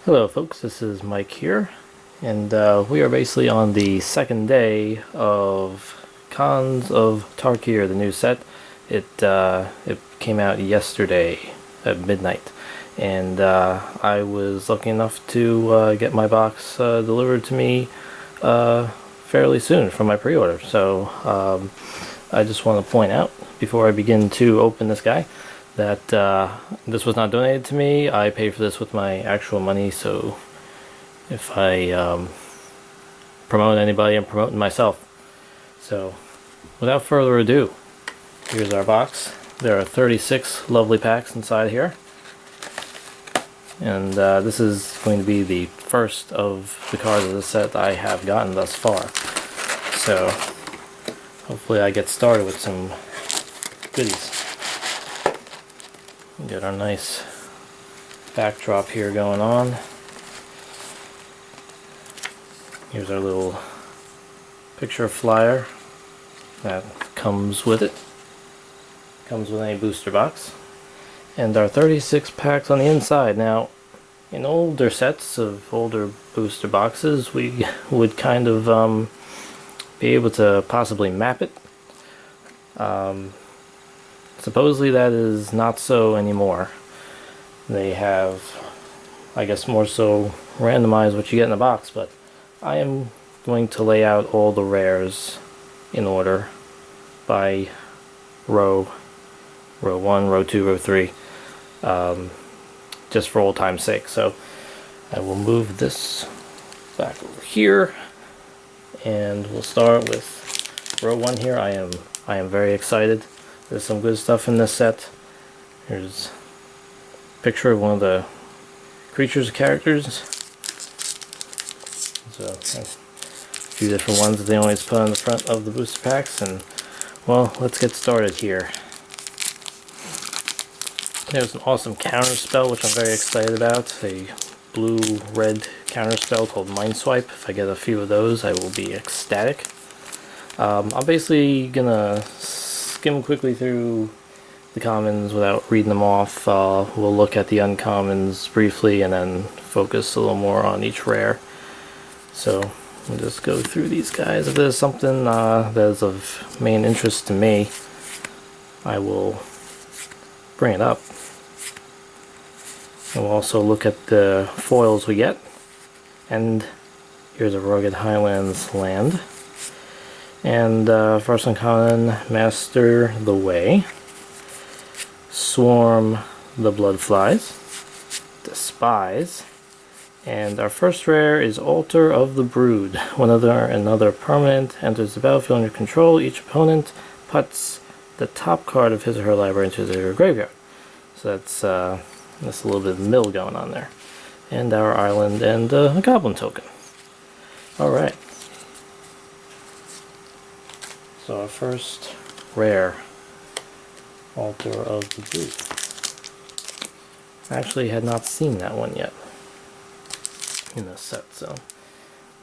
Hello folks, this is Mike here, and we are basically on the second day of Cons of Tarkir, the new set. It came out yesterday at midnight, and I was lucky enough to get my box delivered to me fairly soon from my pre-order. So I just want to point out, before I begin to open this guy, that this was not donated to me. I paid for this with my actual money, so if I promote anybody, I'm promoting myself. So without further ado, here's our box. There are 36 lovely packs inside here, and this is going to be the first of the cards of the set I have gotten thus far. So hopefully I get started with some goodies. Get our nice backdrop here going on. Here's our little picture flyer that comes with it. Comes with any booster box. And our 36 packs on the inside. Now, in older sets of older booster boxes, we would kind of be able to possibly map it. Supposedly that is not so anymore. They have, I guess, more so randomized what you get in the box, but I am going to lay out all the rares in order by row 1, row 2, row 3, just for old time's sake. So I will move this back over here, and we'll start with row 1 here. I am very excited. There's some good stuff in this set. Here's a picture of one of the creatures characters. So a few different ones that they always put on the front of the booster packs, and well, let's get started here. There's an awesome counter spell which I'm very excited about. A blue-red counter spell called Mind Swipe. If I get a few of those, I will be ecstatic. I'm basically gonna skim quickly through the commons without reading them off. We'll look at the uncommons briefly and then focus a little more on each rare. So we'll just go through these guys. If there's something that is of main interest to me, I will bring it up. And we'll also look at the foils we get. And here's a Rugged Highlands land. And first uncommon, Master the Way, Swarm the Bloodflies, Despise, and our first rare is Altar of the Brood. Whenever another permanent enters the battlefield under control, each opponent puts the top card of his or her library into their graveyard. So that's a little bit of mill going on there. And our island and a goblin token. Alright. So our first rare, Altar of the Brood. I actually had not seen that one yet in this set, so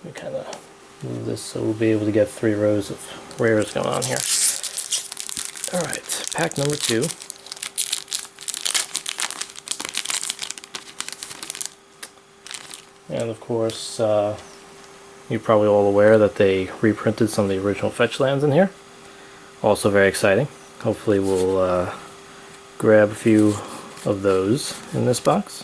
we kind of move this so we'll be able to get 3 rows of rares going on here. Alright, pack number 2. And of course, you're probably all aware that they reprinted some of the original fetch lands in here. Also very exciting. Hopefully we'll grab a few of those in this box.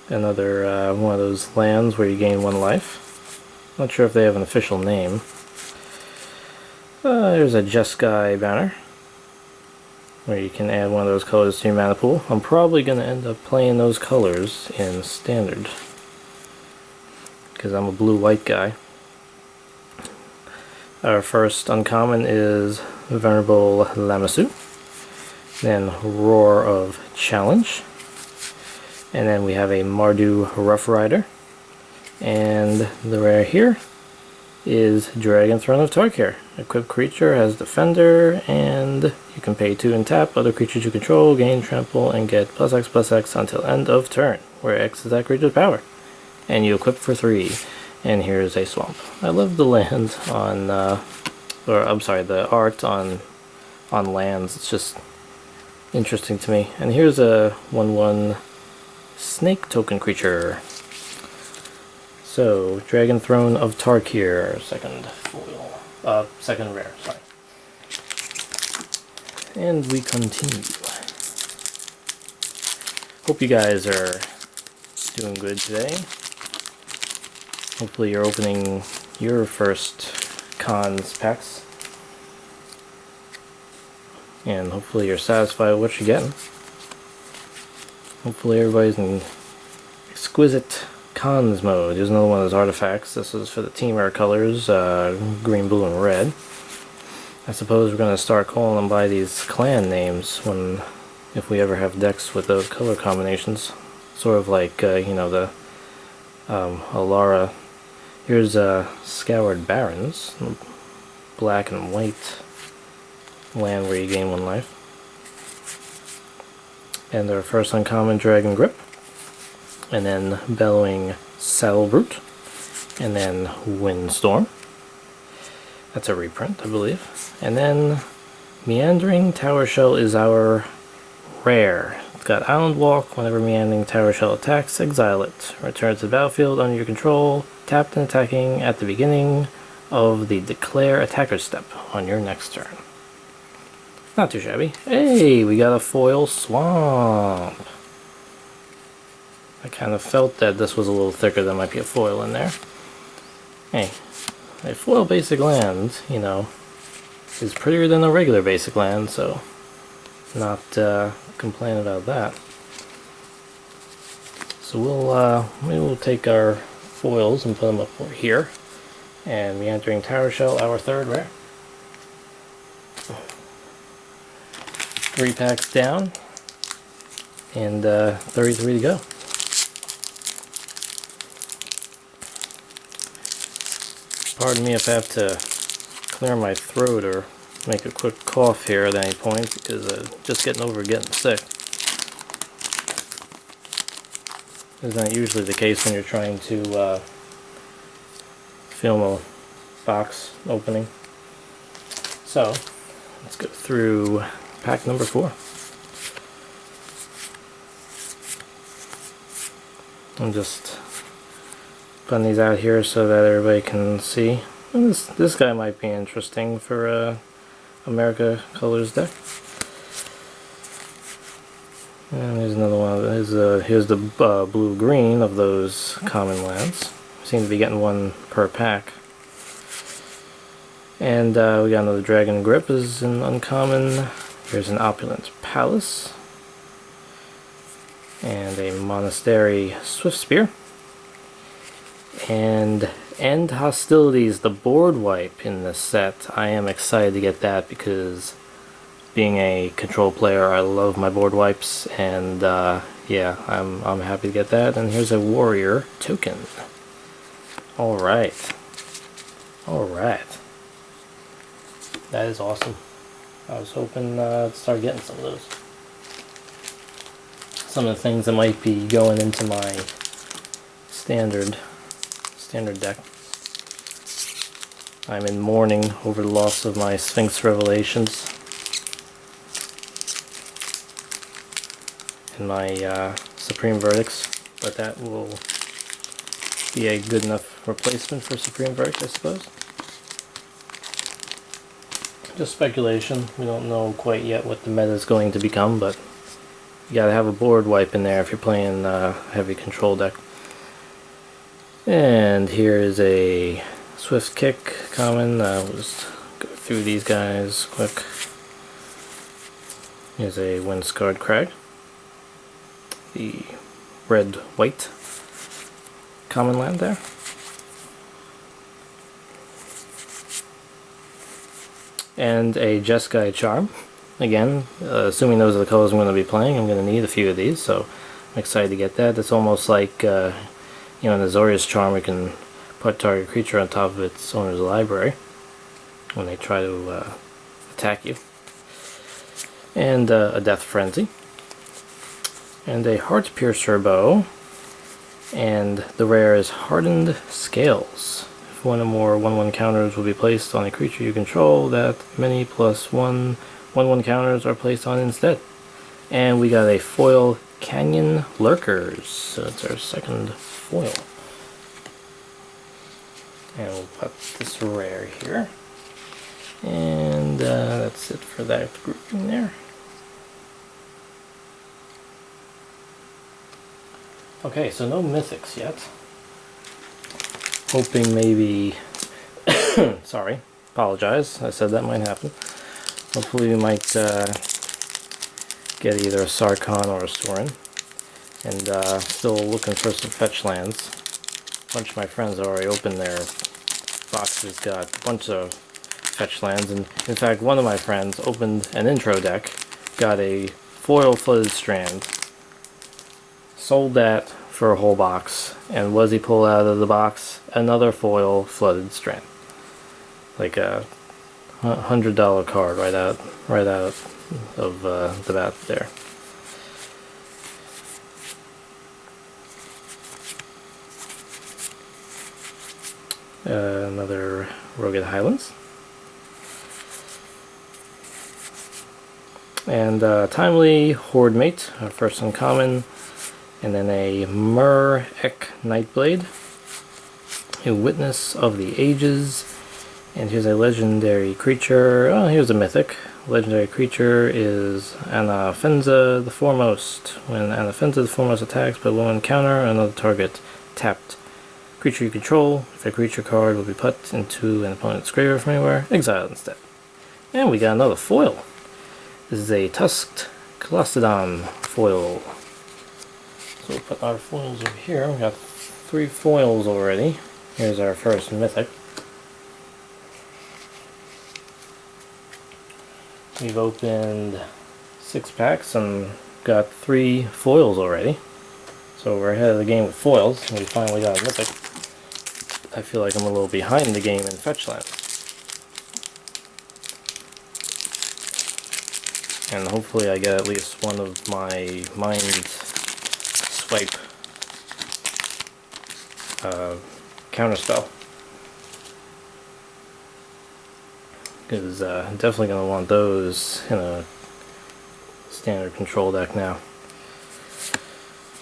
Another one of those lands where you gain 1 life. Not sure if they have an official name. There's a Jeskai banner, where you can add one of those colors to your mana pool. I'm probably going to end up playing those colors in Standard, because I'm a blue-white guy. Our first uncommon is Venerable Lamassu, then Roar of Challenge, and then we have a Mardu Rough Rider, and the rare here is Dragon Throne of Tarkir. Equipped creature has Defender, and you can pay 2 and tap. Other creatures you control gain Trample and get +X/+X until end of turn, where X is that creature's power. And you equip for 3. And here's a swamp. I love the land on, or I'm sorry, the art on lands. It's just interesting to me. And here's a 1/1 snake token creature. So, Dragon Throne of Tarkir, second foil, second rare, sorry. And we continue. Hope you guys are doing good today. Hopefully you're opening your first cons packs. And hopefully you're satisfied with what you're getting. Hopefully everybody's in exquisite cons mode. Here's another one of those artifacts. This is for the team rare colors, green, blue, and red. I suppose we're going to start calling them by these clan names if we ever have decks with those color combinations. Sort of like, you know, the Alara. Here's Scoured Barrens, black and white land where you gain 1 life. And our first uncommon, Dragon Grip. And then Bellowing Saddlebrute. And then Windstorm. That's a reprint, I believe. And then Meandering Tower Shell is our rare. It's got Island Walk. Whenever Meandering Tower Shell attacks, exile it. Return to the battlefield under your control, tapped and attacking at the beginning of the Declare Attacker step on your next turn. Not too shabby. Hey, we got a foil Swamp. I kind of felt that this was a little thicker. There might be a foil in there. Hey, a foil basic land, you know, is prettier than a regular basic land, so not complain about that. So maybe we'll take our foils and put them up here. And Meandering Tower Shell, our third rare. 3 packs down, and 33 to go. Pardon me if I have to clear my throat or make a quick cough here at any point, because just getting over getting sick. Isn't that usually the case when you're trying to film a box opening? So, let's go through pack number 4. I'm just putting these out here so that everybody can see. And this guy might be interesting for a America Colors deck. And here's another one. Here's the blue-green of those common lands. Seem to be getting 1 per pack. And we got another Dragon Grip is an uncommon. Here's an Opulent Palace. And a Monastery Swift Spear. And End Hostilities, the board wipe in this set. I am excited to get that because being a control player, I love my board wipes, and yeah, I'm happy to get that. And here's a Warrior token. Alright. Alright. That is awesome. I was hoping to start getting some of those. Some of the things that might be going into my standard deck. I'm in mourning over the loss of my Sphinx Revelations and my Supreme Verdicts, but that will be a good enough replacement for Supreme Verdict, I suppose. Just speculation. We don't know quite yet what the meta is going to become, but you gotta have a board wipe in there if you're playing a heavy control deck. And here is a Swift Kick common. We'll just go through these guys quick. Here's a Windscarred Crag. The red-white common land there. And a Jeskai Charm. Again, assuming those are the colors I'm going to be playing, I'm going to need a few of these, so I'm excited to get that. It's almost like, you know, in the Azorius Charm, we can put target creature on top of its owner's library when they try to attack you. And a Death Frenzy. And a Heart Piercer Bow. And the rare is Hardened Scales. If one or more 1/1 counters will be placed on a creature you control, that many plus 1/1 counters are placed on instead. And we got a foil Canyon Lurkers, so that's our second foil. And we'll put this rare here. And that's it for that grouping there. Okay, so no mythics yet. Hoping maybe... sorry, apologize, I said that might happen. Hopefully we might get either a Sarkhan or a Sorin. And still looking for some fetch lands. A bunch of my friends already opened their boxes, got a bunch of fetch lands, and in fact one of my friends opened an intro deck, got a foil flooded strand, sold that for a whole box, and what does he pull out of the box? Another foil flooded strand. Like a $100 card right out of the bat there. Another Rugged Highlands. And Timely Horde Mate, our first uncommon. And then a Mur-Ek Nightblade. A Witness of the Ages. And here's a legendary creature. Oh, here's a mythic. Legendary creature is Anafenza the Foremost. When Anafenza the Foremost attacks, but will encounter another target tapped creature you control. If a creature card will be put into an opponent's graveyard from anywhere, exile it instead. And we got another foil. This is a Tusked Colostodon foil. So we'll put our foils over here. We got 3 foils already. Here's our first mythic. We've opened 6 packs and got 3 foils already. So we're ahead of the game with foils, and we finally got a mythic. I feel like I'm a little behind the game in fetch land. And hopefully I get at least one of my mind swipe counterspell. Because I'm definitely going to want those in a standard control deck now.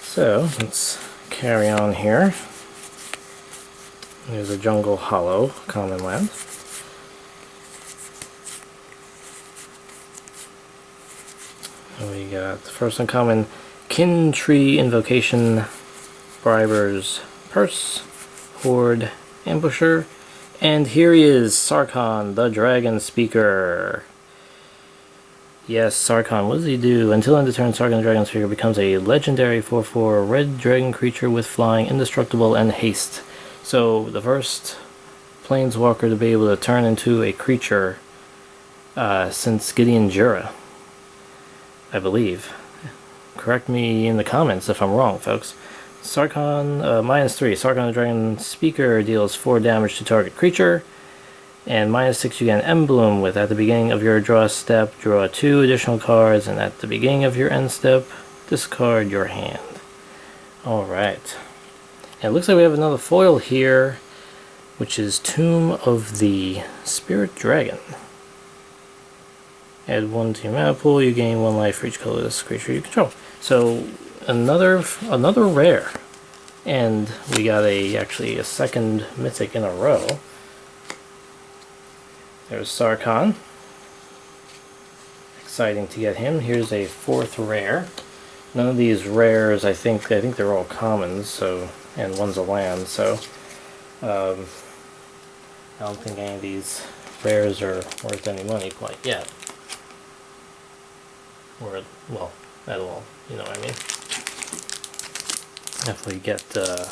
So let's carry on here. There's a Jungle Hollow common land. And we got the first uncommon Kin Tree Invocation, Briber's Purse, Horde Ambusher, and here he is, Sarkhan, the Dragon Speaker. Yes, Sarkhan, what does he do? Until end of turn, Sarkhan the Dragon Speaker becomes a legendary 4/4 red dragon creature with flying, indestructible, and haste. So the first planeswalker to be able to turn into a creature since Gideon Jura, I believe. Correct me in the comments if I'm wrong, folks. Sarkhan, -3. Sarkhan the Dragon Speaker deals 4 damage to target creature. And -6 you get an emblem with at the beginning of your draw step, draw 2 additional cards, and at the beginning of your end step, discard your hand. Alright. And it looks like we have another foil here, which is Tomb of the Spirit Dragon. Add 1 to your mana pool, you gain 1 life for each colorless creature you control. So another rare. And we got actually a second mythic in a row. There's Sarkhan. Exciting to get him. Here's a 4th rare. None of these rares, I think they're all commons, so, and one's a land, so I don't think any of these rares are worth any money quite yet. Or, well, at all, you know what I mean? If we get, a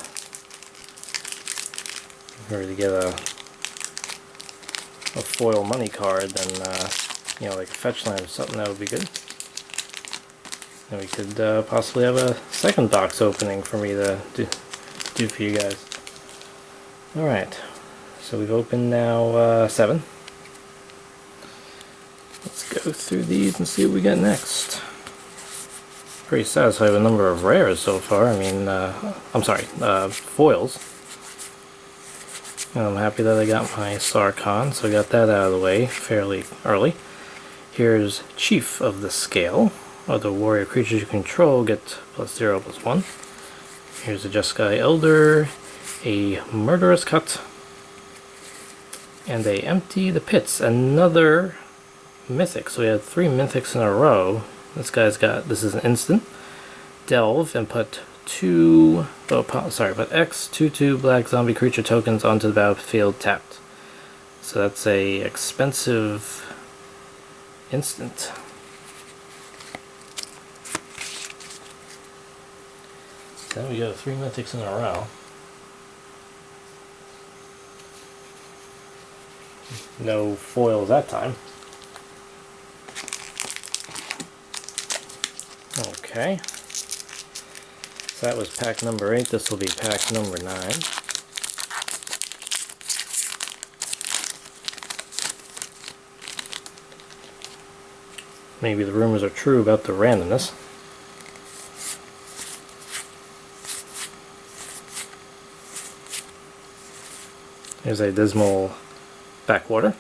foil money card, then, you know, like a fetch land or something, that would be good. And we could possibly have a second box opening for me to do for you guys. Alright, so we've opened now 7. Let's go through these and see what we got next. Pretty satisfied with a number of rares so far. I mean, I'm sorry, foils. And I'm happy that I got my Sarkhan, so I got that out of the way fairly early. Here's Chief of the Scale. other warrior creatures you control get +0/+1. Here's a Jeskai Elder, a Murderous Cut, and they Empty the Pits, another mythic. So we had 3 mythics in a row. This is an instant. Delve and put put X 2/2 black zombie creature tokens onto the battlefield tapped. So that's a expensive instant. Then we got 3 mythics in a row. No foils that time. Okay. So that was pack number 8. This will be pack number 9. Maybe the rumors are true about the randomness. Here's a Dismal Backwater.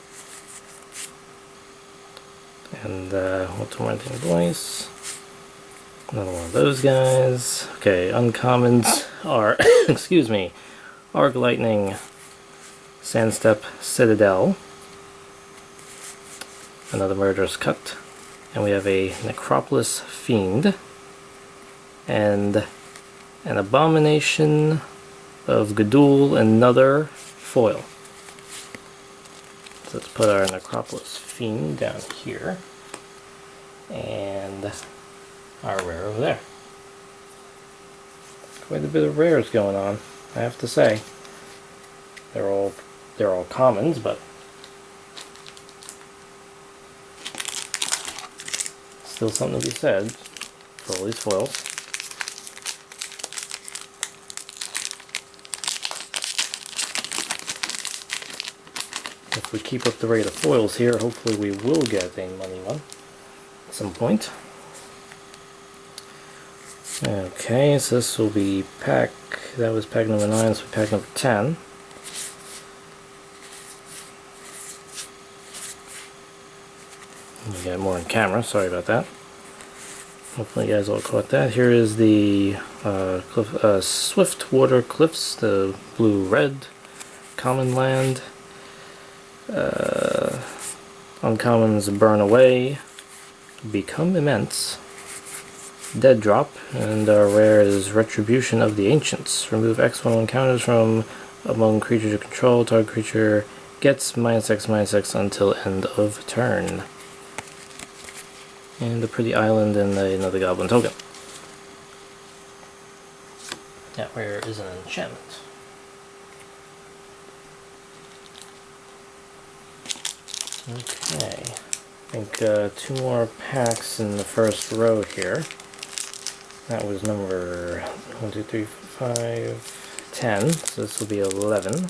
And Tormenting Voice. Another one of those guys. Okay, uncommons are, excuse me, Arc Lightning, Sandstep Citadel, another Murderous Cut, and we have a Necropolis Fiend, and an Abomination of Gudul, another foil. So let's put our Necropolis Fiend down here, and our rare over there. Quite a bit of rares going on, I have to say. They're all commons, but still something to be said for all these foils. If we keep up the rate of foils here, hopefully we will get a money one at some point. Okay, so this will be that was pack number 9, so pack number 10. We got more on camera, sorry about that. Hopefully you guys all caught that. Here is the Swiftwater Cliffs, the blue-red common land. Uncommons Burn Away, Become Immense, Dead Drop, and our rare is Retribution of the Ancients. Remove X1 encounters from among creatures you control. Target creature gets -X/-X until end of turn. And a pretty island and another goblin token. That rare is an enchantment. Okay, I think 2 more packs in the first row here. That was number 1, 2, 3, 5, 10, so this will be 11.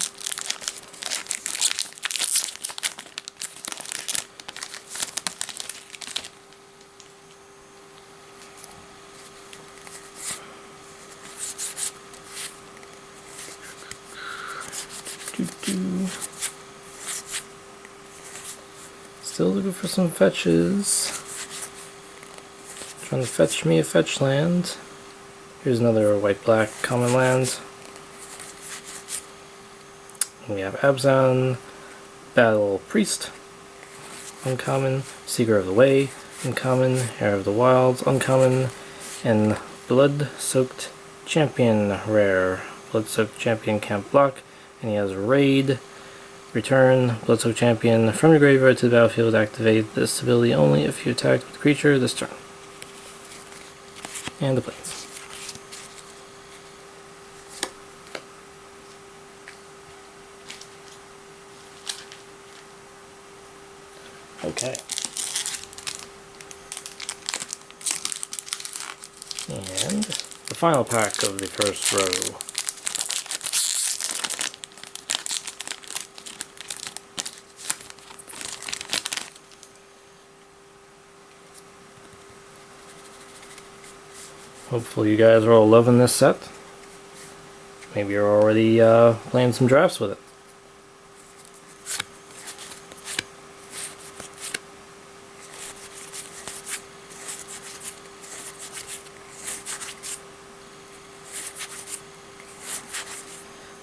Still looking for some fetches. Trying to fetch me a fetch land. Here's another white-black common land. We have Abzan, Battle Priest, uncommon, Seeker of the Way, uncommon, Heir of the Wilds, uncommon, and Blood-Soaked Champion, rare. Blood-Soaked Champion can't block, and he has Raid. Return Bloodsoaked Champion from your graveyard to the battlefield. Activate this ability only if you attack with the creature this turn. And the planes. Okay. And the final pack of the first row. Hopefully you guys are all loving this set. Maybe you're already playing some drafts with it.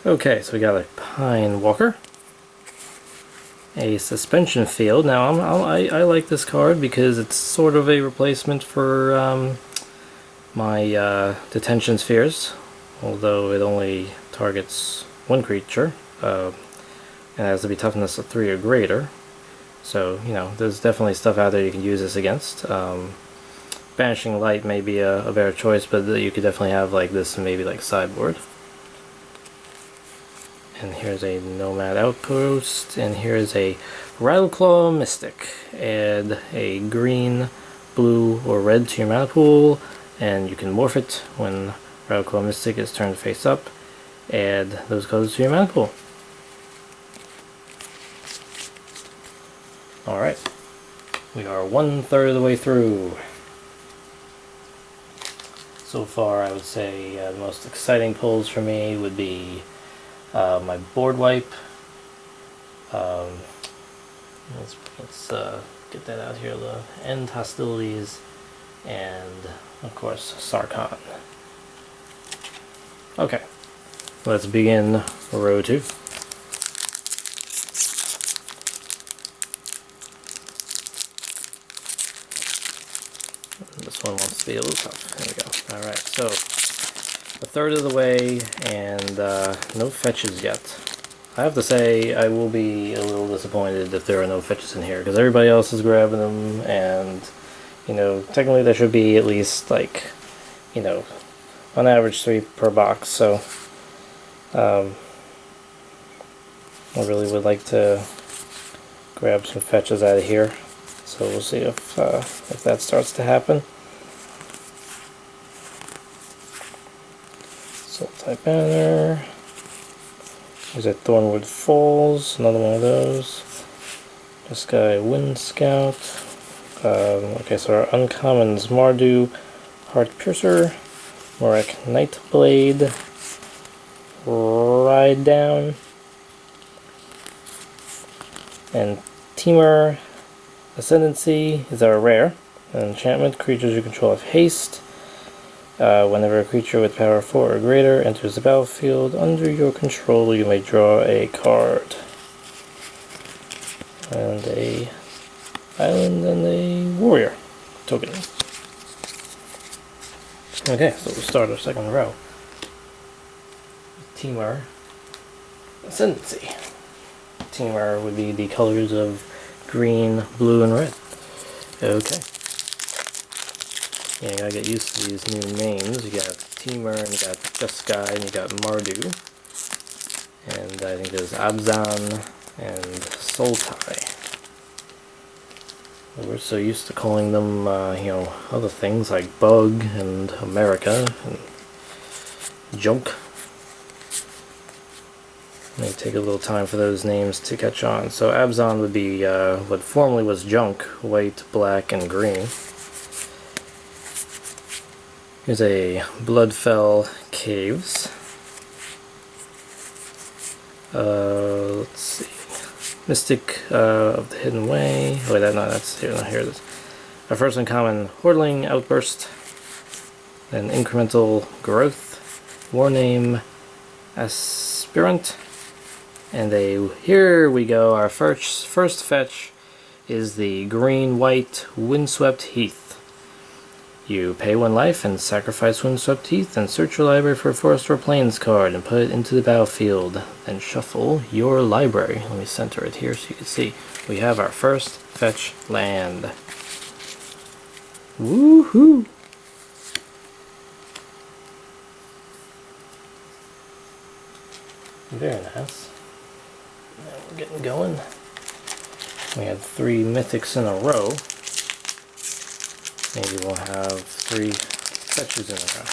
Okay, so we got a Pine Walker, a Suspension Field. Now I like this card because it's sort of a replacement for my Detention Spheres, although it only targets one creature, and it has to be toughness of 3 or greater. So, you know, there's definitely stuff out there you can use this against. Banishing Light may be a better choice, but you could definitely have like this maybe like sideboard. And here's a Nomad Outpost, and here's a Rattleclaw Mystic. Add a green, blue, or red to your mana pool, and you can morph it when Rattleclaw Mystic is turned face up. Add those colors to your mana pool. Alright, we are 1/3 of the way through. So far, I would say the most exciting pulls for me would be my board wipe. Let's get that out here. The End Hostilities, and of course Sarkhan. Okay, let's begin row 2. This one wants to be a little tough. There we go. Alright, so 1/3 of the way, and no fetches yet. I have to say, I will be a little disappointed if there are no fetches in here, because everybody else is grabbing them, and, you know, technically there should be at least, like, you know, on average 3 per box, so I really would like to grab some fetches out of here. So we'll see if that starts to happen. Soul-type Banner. There's a Thornwood Falls, another one of those. This guy, Wind Scout. Okay, so our uncommons: Mardu, Heart Piercer, Morak Nightblade, Ride Down, and Temur. Ascendancy is our rare. An enchantment: creatures you control have haste. Whenever a creature with power 4 or greater enters the battlefield under your control, you may draw a card. And a island and a warrior token. Okay, so we'll start our second row. Temur Ascendancy. Temur would be the colors of green, blue, and red. Okay. Yeah, you gotta get used to these new names. You got Temur, and you got Jeskai, and you got Mardu. And I think there's Abzan and Sultai. We're so used to calling them, you know, other things like Bug and America and Junk. It may take a little time for those names to catch on. So Abzan would be what formerly was Junk, white, black, and green. Here's a Bloodfell Caves. Let's see. Mystic of the Hidden Way. Oh wait, that's here. No, here it is. Our first uncommon: Hordling Outburst. Then Incremental Growth. Warname Aspirant. And here we go. Our first fetch is the green-white Windswept Heath. You pay 1 life and sacrifice Windswept Heath, and search your library for a Forest or Plains card and put it into the battlefield. Then shuffle your library. Let me center it here so you can see. We have our first fetch land. Woohoo! Very nice. Now we're getting going. We had 3 mythics in a row. Maybe we'll have 3 fetches in a row.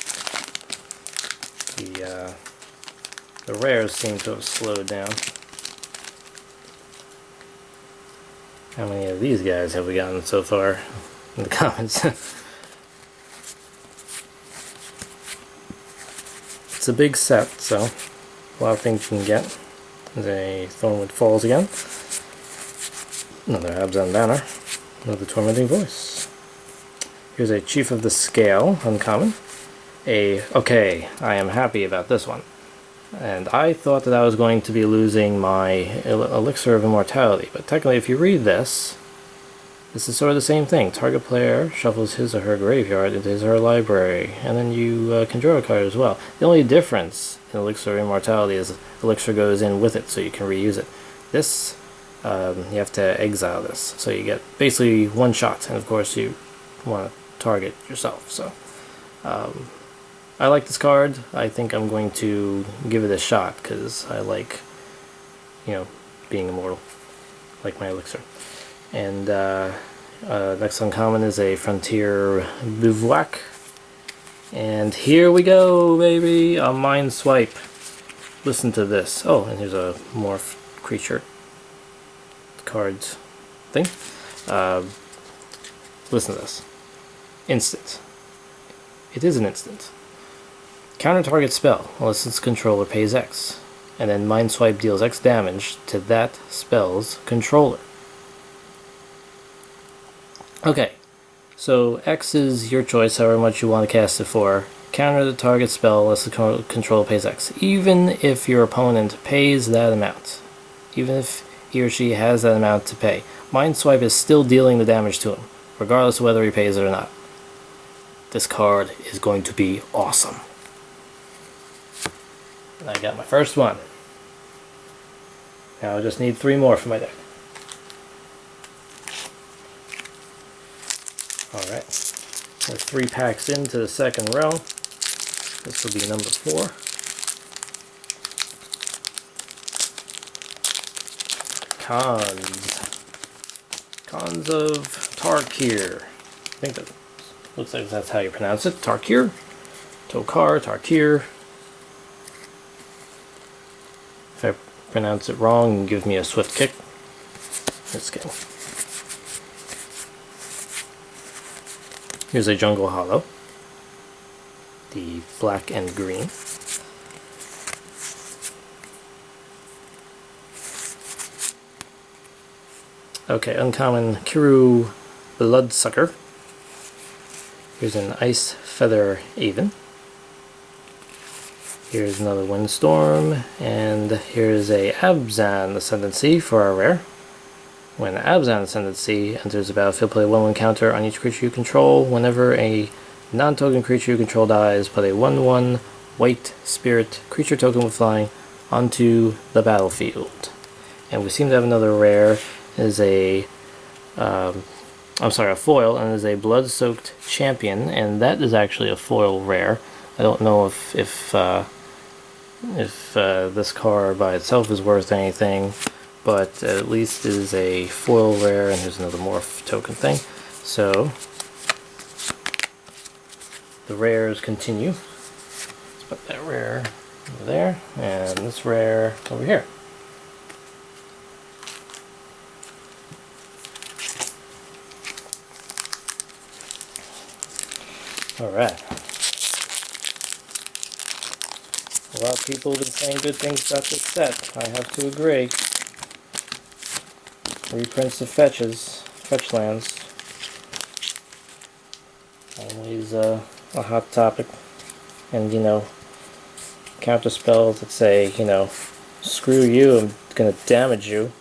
The rares seem to have slowed down. How many of these guys have we gotten so far in the comments? It's a big set, so a lot of things you can get. There's a Thornwood Falls again. Another Abzan Banner. Another Tormenting Voice. Here's a Chief of the Scale, uncommon. Okay, I am happy about this one. And I thought that I was going to be losing my Elixir of Immortality, but technically if you read this, this is sort of the same thing. Target player shuffles his or her graveyard into his or her library, and then you can draw a card as well. The only difference in Elixir of Immortality is Elixir goes in with it, so you can reuse it. This, you have to exile this, so you get basically one shot, and of course you want to target yourself. So I like this card. I think I'm going to give it a shot, because I like, being immortal, like my Elixir. And next uncommon is a Frontier Bivouac. And here we go, baby! A Mind Swipe. Listen to this. Oh, and here's a morph creature cards thing. Listen to this. Instant. It is an instant. Counter target spell unless its controller pays X. And then Mind Swipe deals X damage to that spell's controller. Okay, so X is your choice, however much you want to cast it for. Counter the target spell unless the controller pays X. Even if your opponent pays that amount, even if he or she has that amount to pay, Mind Swipe is still dealing the damage to him, regardless of whether he pays it or not. This card is going to be awesome. And I got my first one. Now I just need 3 more for my deck. Alright, we're 3 packs into the second row. This will be number 4. Cons of Tarkir. I think that looks like that's how you pronounce it. Tarkir. Tarkir. If I pronounce it wrong, give me a swift kick. Just kidding. Here's a Jungle Hollow, the black and green. Okay, uncommon Kiru Bloodsucker. Here's an Ice Feather Aven. Here's another Windstorm, and here's a Abzan Ascendancy for our rare. When Abzan Ascendancy enters the battlefield, play a 1/1 counter on each creature you control. Whenever a non-token creature you control dies, put a 1/1 white spirit creature token with flying onto the battlefield. And we seem to have another rare. It is a a foil, and is a Blood-Soaked Champion, and that is actually a foil rare. I don't know if this card by itself is worth anything, but at least it is a foil rare, and here's another morph token thing. So the rares continue. Let's put that rare over there, and this rare over here. Alright. A lot of people have been saying good things about this set. I have to agree. Reprints of fetch lands. Always a hot topic. And, counter spells that say, screw you, I'm gonna damage you.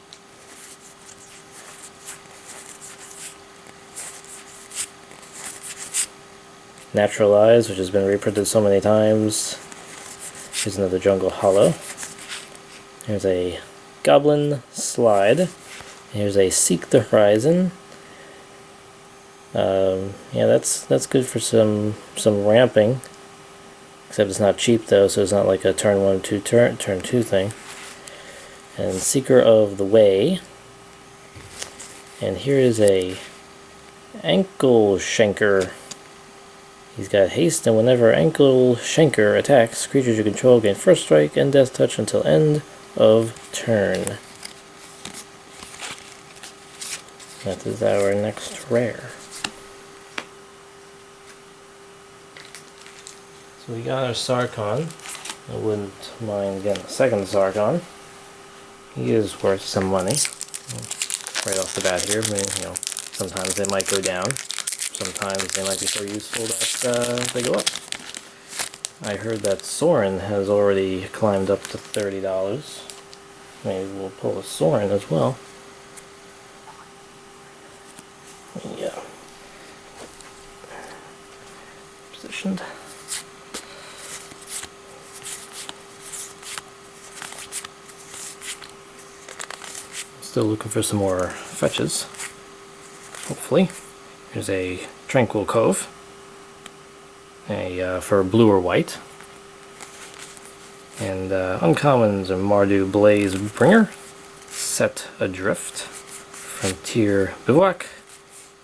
Naturalize, which has been reprinted so many times. Here's another Jungle Hollow. Here's a Goblin Slide. Here's a Seek the Horizon. Yeah, that's good for some ramping. Except it's not cheap though, so it's not like a turn 1, turn 2 thing. And Seeker of the Way. And here is a Ankle Shanker. He's got haste, and whenever Ankle Shanker attacks, creatures you control gain first strike and death touch until end of turn. That is our next rare. So we got our Sarkhan. I wouldn't mind getting a second Sarkhan. He is worth some money. Right off the bat here, sometimes they might go down. Sometimes they might be so useful that they go up. I heard that Soren has already climbed up to $30. Maybe we'll pull a Soren as well. Yeah. Positioned. Still looking for some more fetches. Hopefully. Here's a Tranquil Cove. For blue or white. And uncommons are Mardu Blaze Bringer, Set Adrift, Frontier Bivouac,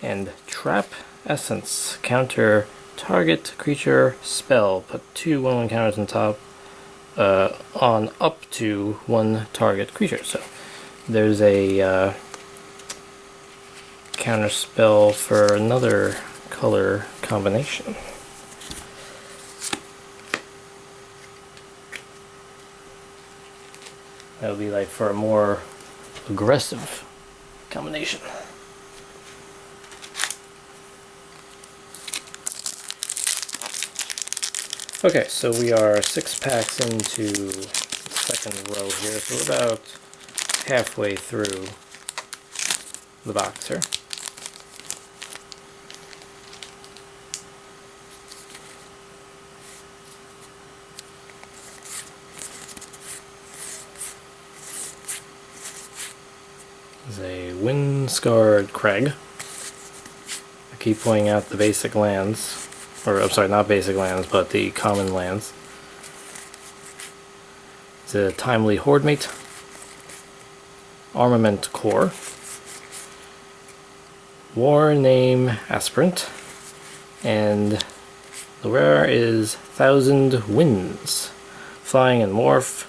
and Trap Essence. Counter target creature spell. Put 2 1/1 counters on top on up to 1 target creature. So there's a counter spell for another color combination. That would be like for a more aggressive combination. Okay, so we are 6 packs into the second row here, so we're about halfway through the box here. Is a Wind-Scarred Crag. I keep pointing out the basic lands, or I'm sorry, not basic lands, but the common lands. It's a Timely Hordemate, Armament Core, War Name Aspirant, and the rare is Thousand Winds. Flying and morph.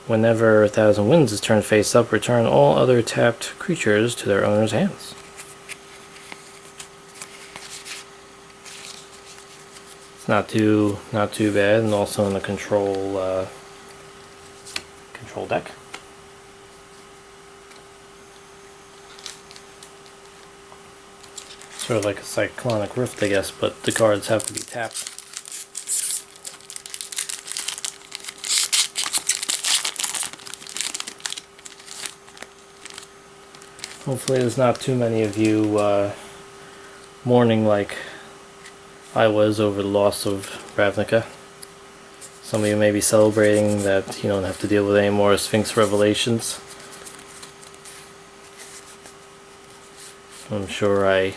Whenever 1000 Winds is turned face up, return all other tapped creatures to their owner's hands. It's not too bad, and also in the control deck. Sort of like a Cyclonic Rift, I guess, but the cards have to be tapped. Hopefully there's not too many of you mourning like I was over the loss of Ravnica. Some of you may be celebrating that you don't have to deal with any more Sphinx Revelations. I'm sure I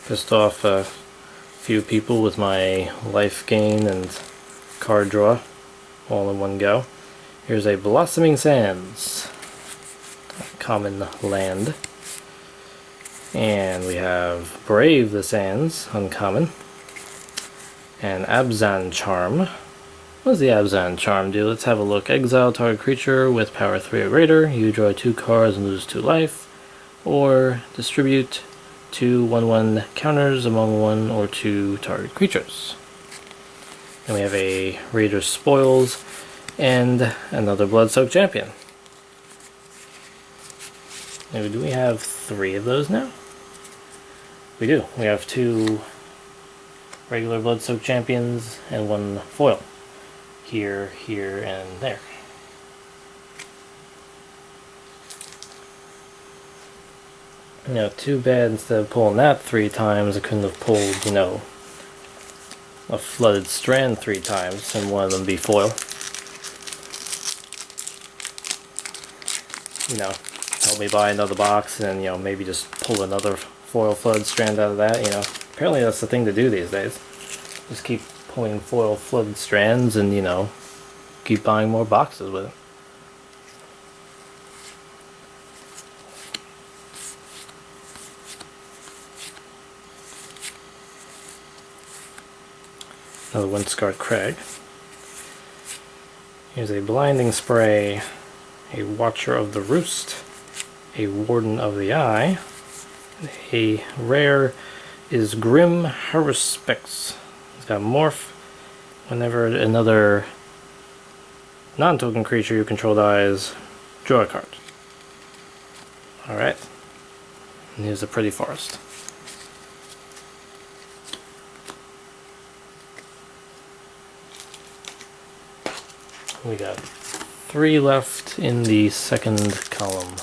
pissed off a few people with my life gain and card draw all in one go. Here's a Blossoming Sands, common land. And we have Brave the Sands, uncommon. And Abzan Charm. What does the Abzan Charm do? Let's have a look. Exile target creature with power 3 or greater. You draw 2 cards and lose 2 life. Or distribute 2 1/1 counters among 1 or 2 target creatures. And we have a Raider's Spoils and another Bloodsoaked Champion. Now, do we have 3 of those now? We do. We have 2 regular Bloodsoaked Champions and 1 foil. Here, here, and there. Now, too bad instead of pulling that 3 times, I couldn't have pulled, you know, a Flooded Strand 3 times and one of them be foil. You know, help me buy another box and, you know, maybe just pull another foil Flooded Strand out of that, you know. Apparently that's the thing to do these days. Just keep pulling foil Flooded Strands and, you know, keep buying more boxes with it. Another Wind-Scarred Crag. Here's a Blinding Spray, a Watcher of the Roost, a Warden of the Eye. A rare is Grim Haruspex. It's got Morph. Whenever another non-token creature you control dies, draw a card. Alright. And here's a Pretty Forest. We got 3 left in the second column.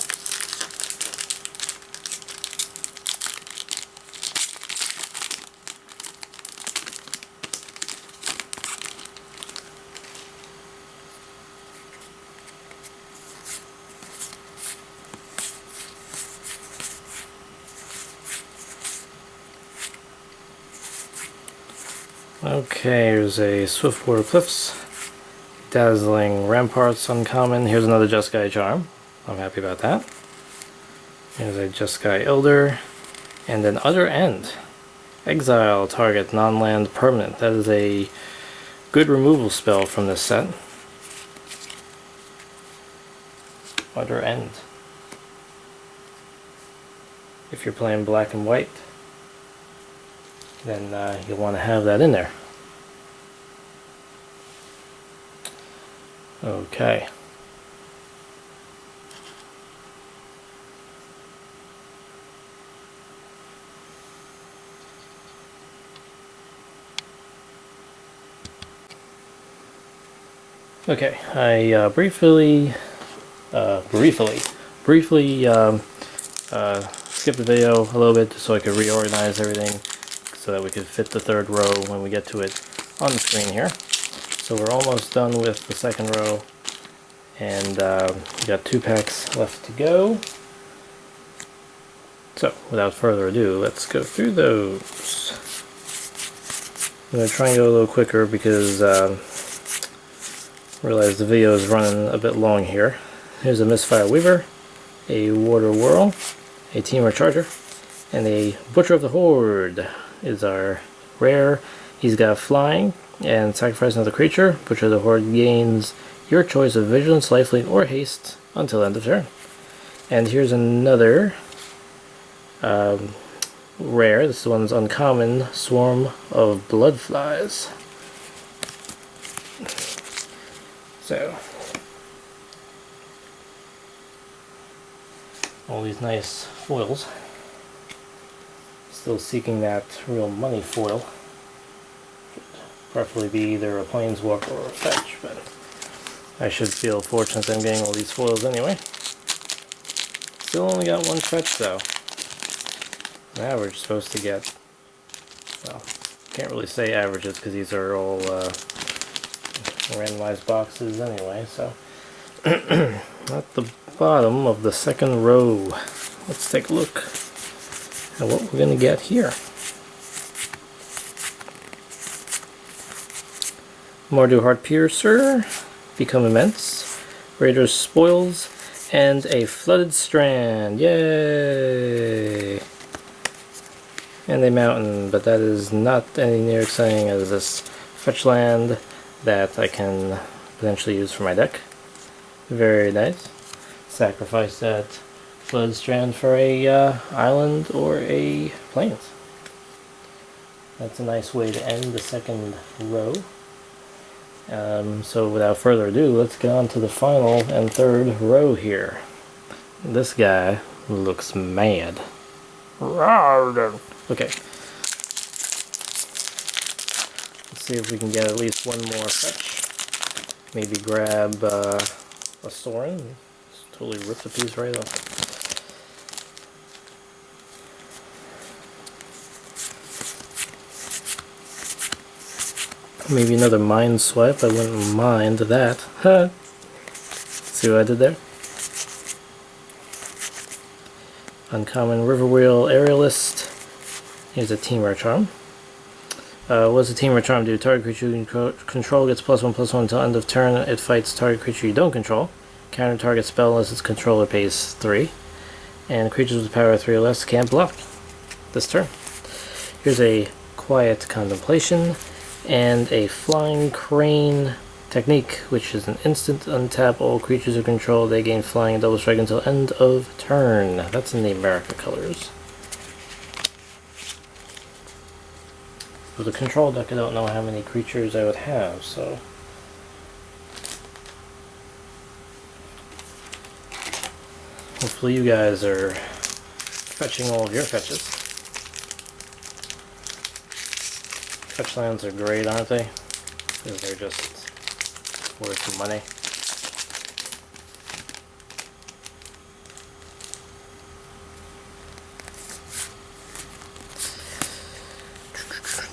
Okay, here's a Swiftwater Cliffs, Dazzling Ramparts Uncommon. Here's another Jeskai Charm. I'm happy about that. Here's a Jeskai Elder, and an Other End. Exile target non-land permanent. That is a good removal spell from this set. Other End. If you're playing black and white, then you'll want to have that in there. Okay. Okay, I briefly skipped the video a little bit so I could reorganize everything so that we could fit the third row when we get to it on the screen here. So we're almost done with the second row, and we got 2 packs left to go. So without further ado, let's go through those. I'm going to try and go a little quicker because I realize the video is running a bit long here. Here's a Misfire Weaver, a Water Whirl, a Teamer Charger, and a Butcher of the Horde is our rare. He's got flying and sacrifice another creature. Butcher of the Horde gains your choice of Vigilance, Lifelink, or Haste until end of turn. And here's another rare. This one's uncommon, Swarm of Bloodflies. So, all these nice foils. Still seeking that real money foil. Should preferably be either a Planeswalker or a Fetch, but I should feel fortunate that I'm getting all these foils anyway. Still only got 1 Fetch though. Now we're supposed to get, well, can't really say averages because these are all randomized boxes anyway, so at the bottom of the second row, let's take a look at what we're going to get here. Mardu Heartpiercer, Become Immense, Raider's Spoils, and a Flooded Strand. Yay! And a Mountain, but that is not any near exciting as this fetch land that I can potentially use for my deck. Very nice. Sacrifice that Flood Strand for a island or a plains. That's a nice way to end the second row. So without further ado, let's get on to the final and third row here. This guy looks mad. Okay. Let's see if we can get at least 1 more fetch. Maybe grab a Sorin. Just totally ripped the piece right off. Maybe another Mind Swipe. I wouldn't mind that. See what I did there? Uncommon Riverwheel Aerialist. Here's a Teamer Charm. What does a Teamer Charm do? Target creature you control gets +1/+1 until end of turn. It fights target creature you don't control. Counter target spell unless its controller pays 3. And creatures with power 3 or less can't block this turn. Here's a Quiet Contemplation and a Flying Crane Technique, which is an instant untap all creatures you control. They gain flying and double strike until end of turn. That's in the America colors. With a control deck, I don't know how many creatures I would have, so hopefully you guys are fetching all of your fetches. Fetch lands are great, aren't they? Because they're just worth some money.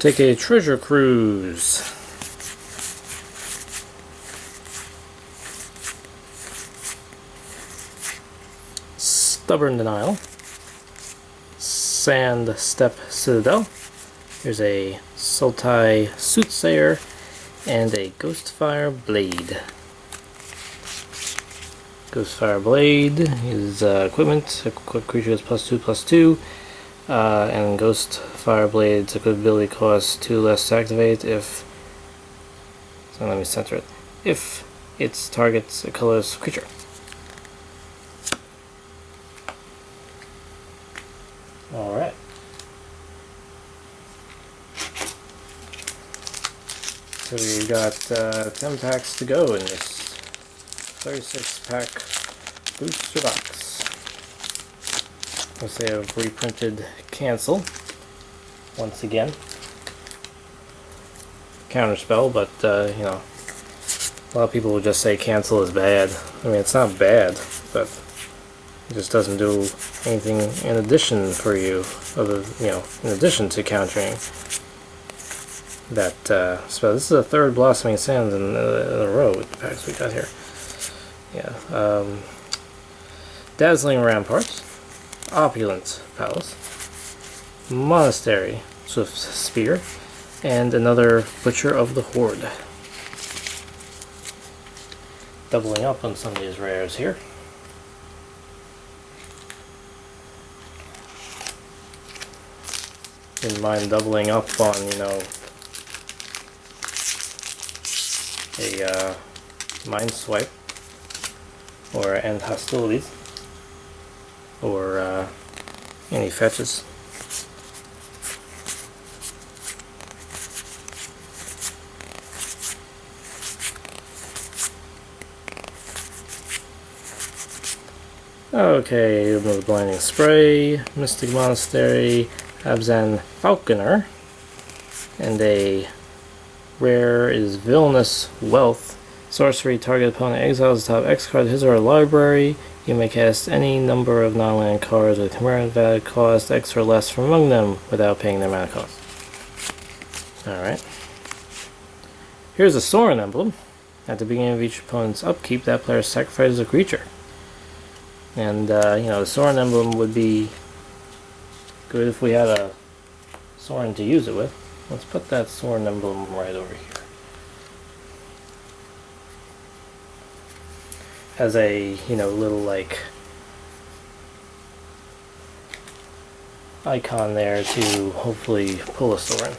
Take a treasure cruise. Stubborn Denial. Sand Step Citadel. Here's a Sultai Soothsayer and a Ghostfire Blade. Ghostfire Blade is equipment. Equipped creature is +2/+2. And Ghostfire Blade's equipability costs 2 less to activate if. So let me center it. If it targets a colorless creature. Alright. So we got 10 packs to go in this 36 pack booster box. Let's say I've reprinted Cancel once again. Counterspell, but you know, a lot of people will just say Cancel is bad. I mean, it's not bad, but it just doesn't do anything in addition for you, other, you know, in addition to countering that spell. This is the third Blossoming Sands in a row with the packs we got here. Yeah, Dazzling Ramparts, Opulent Palace, Monastery Swift Spear, and another Butcher of the Horde. Doubling up on some of these rares here. Didn't mind doubling up on, you know, a Mind Swipe, or End Hostilities, or any fetches. Okay, another Blinding Spray, Mystic Monastery, Abzan Falconer, and a rare is Villainous Wealth. Sorcery, target opponent exiles the top X card of his or her library. You may cast any number of non-land cards with current value cost X or less from among them without paying their mana cost. Alright. Here's a Sorin emblem. At the beginning of each opponent's upkeep, that player sacrifices a creature. And, you know, the Sorin emblem would be good if we had a Sorin to use it with. Let's put that Sorin emblem right over here. As a, you know, little, like, icon there to hopefully pull a Sorin.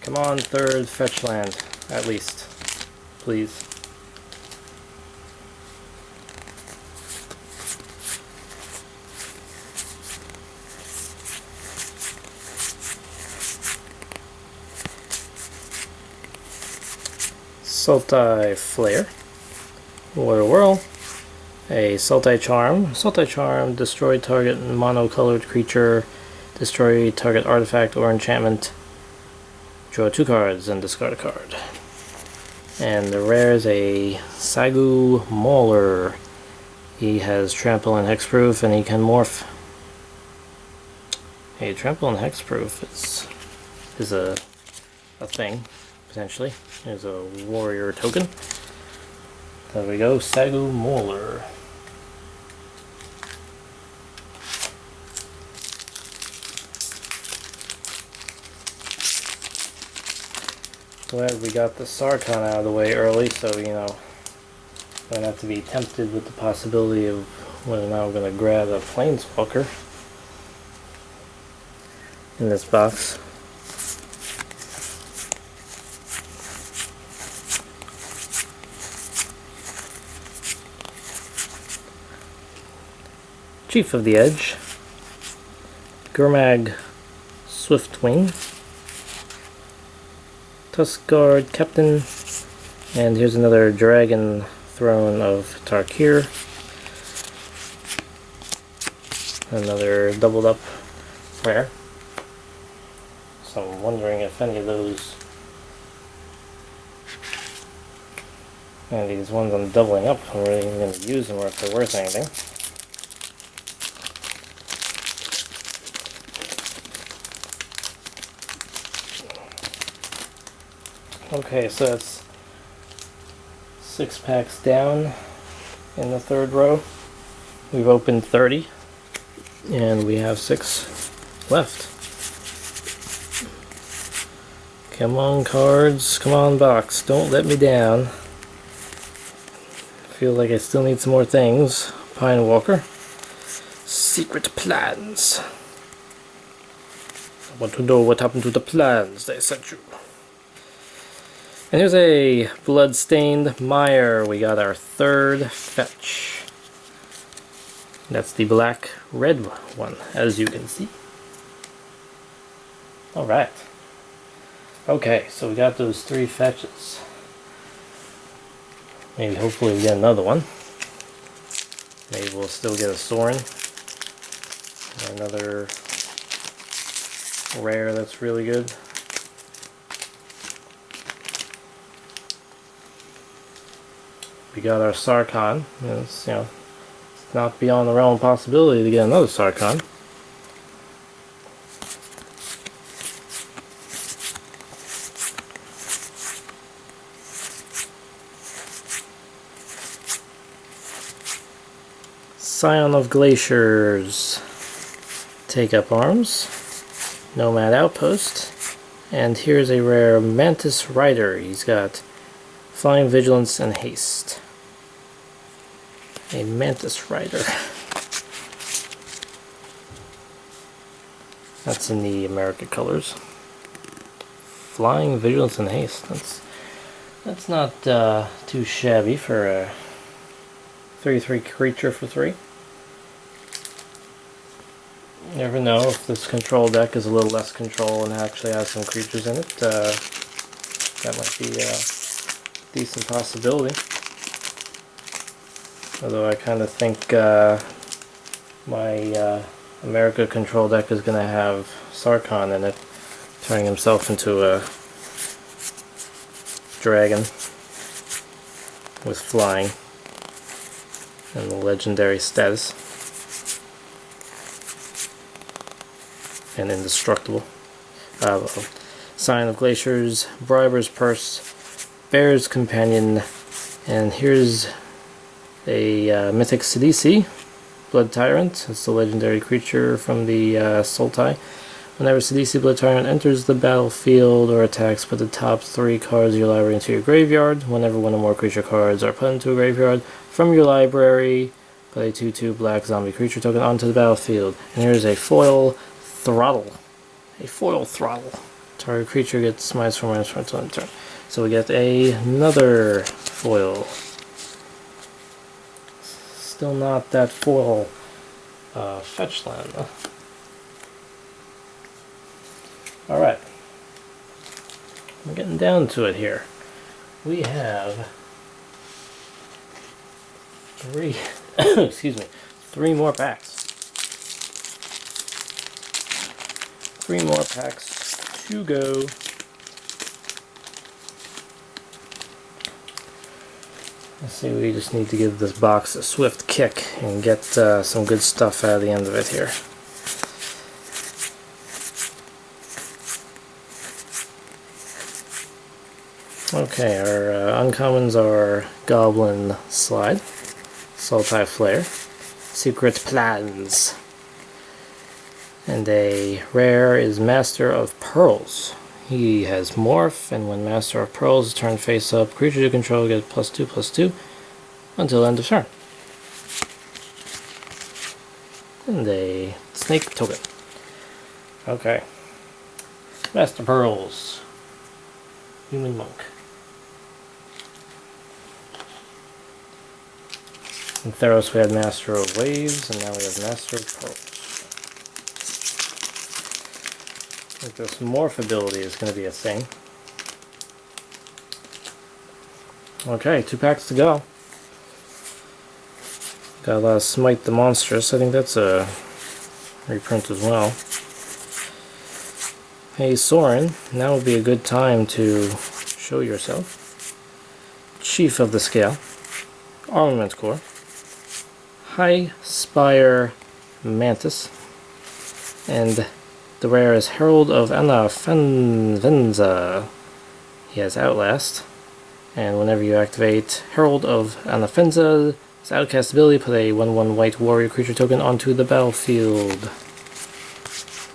Come on, third fetch land, at least. Please. Sultai Flare, Water Whirl, a Sultai Charm. Sultai Charm, destroy target mono-colored creature, destroy target artifact or enchantment, draw 2 cards and discard a card. And the rare is a Sagu Mauler. He has Trample and Hexproof, and he can morph. Hey, Trample and Hexproof is a thing, potentially. There's a warrior token. There we go, Sagu Mauler. Glad we got the Sarkhan out of the way early, so, you know, don't have to be tempted with the possibility of whether or not I'm going to grab a Planeswalker in this box. Chief of the Edge, Gurmag Swiftwing, Tuskguard Captain, and here's another Dragon Throne of Tarkir. Another doubled up rare. So I'm wondering if any of those, these ones I'm doubling up, I'm really even going to use them or if they're worth anything. Okay, so that's 6 packs down in the third row. We've opened 30 and we have 6 left. Come on, cards, come on, box, don't let me down. Feel like I still need some more things. Pine Walker. Secret plans. I want to know what happened to the plans they sent you. And here's a Bloodstained Mire. We got our third fetch. That's the black-red one, as you can see. Alright. Okay, so we got those 3 fetches. Maybe hopefully we get another one. Maybe we'll still get a Sorin. Or another rare that's really good. We got our Sarkhan. It's, you know, it's not beyond the realm of possibility to get another Sarkhan. Scion of Glaciers. Take Up Arms. Nomad Outpost. And here's a rare Mantis Rider. He's got Flying Vigilance and Haste. A Mantis Rider. That's in the America colors. Flying Vigilance and Haste. That's not too shabby for a 3/3 creature for 3. You never know if this control deck is a little less control and actually has some creatures in it. That might be a decent possibility. Although I kind of think my America control deck is going to have Sarkhan in it, turning himself into a dragon with flying and the legendary status and indestructible. Scion of Glaciers, Briber's Purse, Bear's Companion, and here's a Mythic Sidisi, Blood Tyrant. It's the legendary creature from the Sultai. Whenever Sidisi Blood Tyrant enters the battlefield or attacks, put the top 3 cards of your library into your graveyard. Whenever one or more creature cards are put into a graveyard from your library, put a 2/2 black zombie creature token onto the battlefield. And here's a foil throttle. A foil throttle. Target creature gets -4/-4 until end turn. So we get another foil. Still not that foil fetch land though. Alright. We're getting down to it here. We have 3 excuse me, 3 more packs. 3 more packs to go. Let's see, we just need to give this box a swift kick and get some good stuff out of the end of it here. Okay, our uncommons are Goblin Slide, Sultai Flare, Secret Plans, and a rare is Master of Pearls. He has Morph, and when Master of Pearls is turned face up, creature you control get +2/+2 until end of turn. And a Snake Token. Okay. Master Pearls. Human Monk. In Theros we had Master of Waves, and now we have Master of Pearls. I think this morph ability is going to be a thing. Okay, 2 packs to go. Got a lot of Smite the Monstrous. I think that's a reprint as well. Hey Sorin, now would be a good time to show yourself. Chief of the Scale, Armament Core, High Spire Mantis, and the rare is Herald of Anna Venza. he has Outlast. And whenever you activate Herald of Anafenza, his outcast ability, put a 1/1 white warrior creature token onto the battlefield.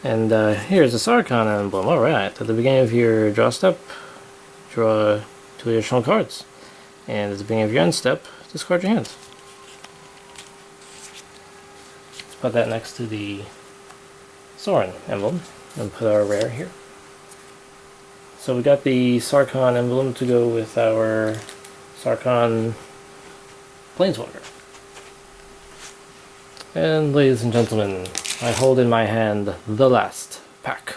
And here's the Sarkhan emblem. Alright, at the beginning of your draw step, draw 2 additional cards. And at the beginning of your end step, discard your hand. Let's put that next to the Sorin emblem and put our rare here. So we got the Sarkhan emblem to go with our Sarkhan Planeswalker. And ladies and gentlemen, I hold in my hand the last pack.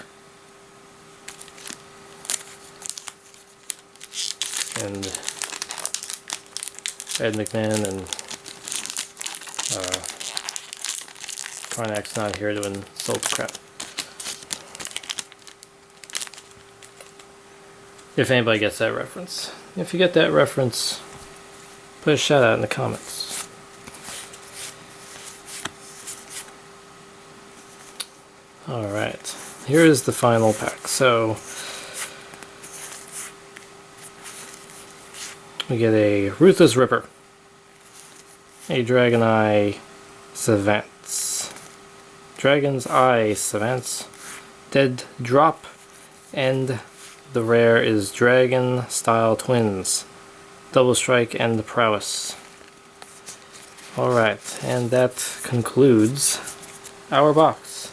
And Ed McMahon and Karnak's not here to insult the crap. If anybody gets that reference. If you get that reference, put a shout out in the comments. Alright, here is the final pack. So, we get a Ruthless Ripper, a Dragon Eye Savants, Dragon's Eye Savants, Dead Drop, and the rare is Dragon Style Twins, Double Strike and Prowess. Alright, and that concludes our box.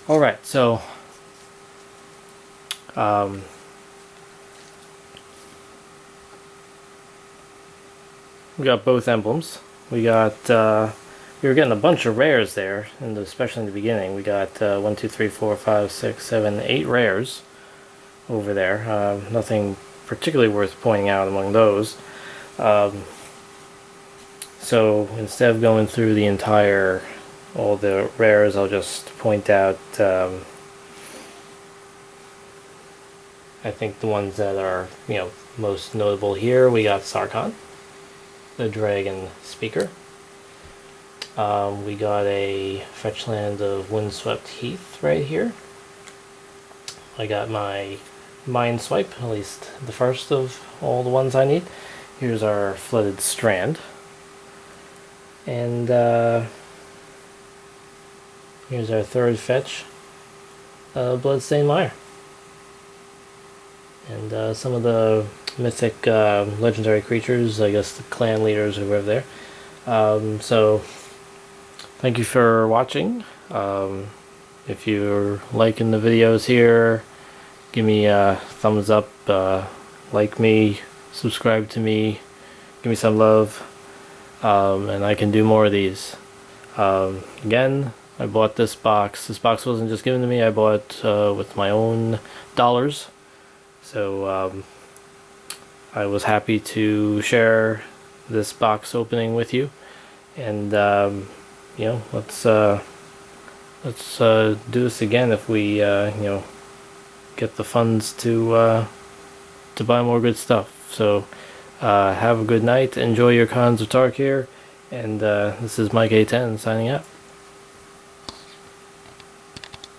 Alright, so we got both emblems. We got we were getting a bunch of rares there, and especially in the beginning. We got 1, 2, 3, 4, 5, 6, 7, 8 rares over there. Nothing particularly worth pointing out among those. So instead of going through the entire, all the rares, I'll just point out I think the ones that are, most notable here. We got Sarkhan, the Dragon Speaker. We got a fetch land of Windswept Heath right here. I got my Mind Swipe, at least the first of all the ones I need. Here's our Flooded Strand. And here's our third fetch, Bloodstained Mire. And some of the mythic legendary creatures, I guess the clan leaders or whoever there. So thank you for watching. If you're liking the videos here, give me a thumbs up, like me, subscribe to me, give me some love, and I can do more of these. Again, I bought this box. This box wasn't just given to me, I bought with my own dollars. So I was happy to share this box opening with you. And let's do this again if we get the funds to buy more good stuff. So have a good night, enjoy your Cons of Tarkir, and this is Mike A10 signing out.